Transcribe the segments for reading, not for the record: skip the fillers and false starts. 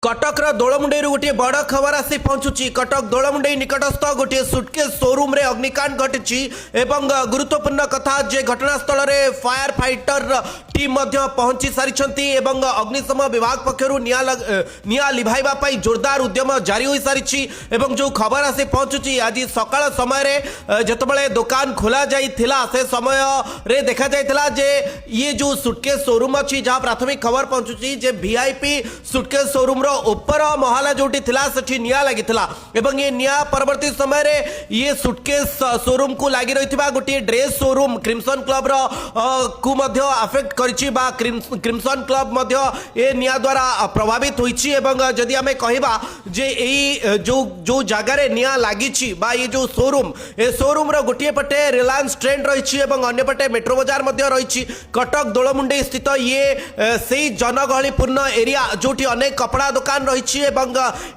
कटकर दोलमुंडई गोटे बड़ खबर आसी पहुंचुची। कटक दोलमुंडई निकटस्थ गोटे सुटकेस शोरूम रे अग्निकांड घटी एवं गुरुत्वपूर्ण कथा जे घटनास्थल रे फायर फाइटर टीम पहुंची सारी एवं अग्निशम विभाग पक्षर निया लिभाइबा पाई जोरदार उद्यम जारी हो सारी एवं जो खबर आसी पहुंचुची आज सकाळ समय जितेबाला दुकान खोल जाइथिला से समय रे देखा जाइथिला जे ये जो सुटकेस शोरूम अच्छी जहाँ प्राथमिक खबर पहुंचुची जे वीआईपी सुटकेस शोरूम रो ऊपर महला जोटी थिला सठी निया लागिथिला एवं ये निया परवर्ती समय रे ये सुटकेस शोरूम को लागी रहिथिबा गोटे ड्रेस शोरूम क्रिमसन क्लब रो को मध्य अफेक्ट करछि बा क्रिमसन क्लब मध्य ए निया द्वारा प्रभावित होइछि एवं जदि हमें कहबा जे एई जो जगह रे निया लागिछि बा ये जो शोरूम ए शोरूम रो गोटे पटे रिलायंस ट्रेंड रहिछि एवं अन्य पटे मेट्रो बाजार मध्य रहिछि। कटक दोलमुंडई स्थित ये सेई जनगहलीपूर्ण एरिया जोटी अनेक कपड़ा दुकान रही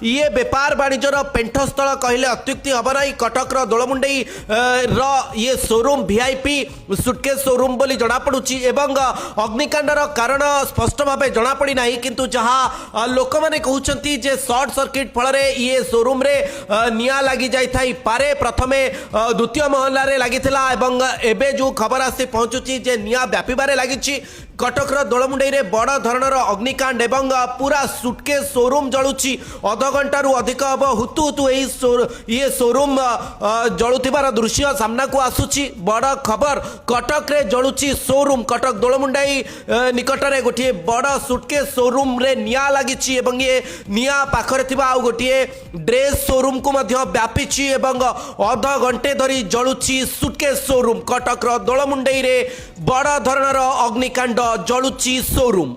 ये बेपार वाणिज्यर पेंठस्थल कहले अत्युक्ति हम ना। कटकर दोलमुंडई ये शोरूम वीआईपी सुटकेस शोरूम बोली जना पड़ुची एवं अग्निकांडर कारण स्पष्ट भाव जना पड़ी ना किंतु जहाँ लोक मैंने कहते जे शॉर्ट सर्किट फल ये शोरूम रे निया लगी जाई पारे प्रथमे द्वितीय महला रे लागिथिला एवं एबे जो खबर आसी पहुंचुची जे निया व्यापीबारे लागिची। कटकर दोलमुंडई रे बड़ धरणर अग्निकांड एवं पूरा सुटकेस शोरूम जलुची अध घंटा अधिक हम हुतु हुतु ये शोरूम जलुथिबार दृश्य सामना को आसुची। बड़ खबर कटक रे जलुची शोरूम। कटक दोलमुंडई निकटरे गोटे बड़ सुटकेस शोरूम रे निया लागिची एवं ये निया पाखरे थिबा आ गोटे ड्रेस शोरूम को मध्य व्यापीची एवं अध घंटे धरी जलुची सुटकेस शोरूम। कटक दोलमुंडई रे बड़ धरणर अग्निकांड जलुची शोरूम।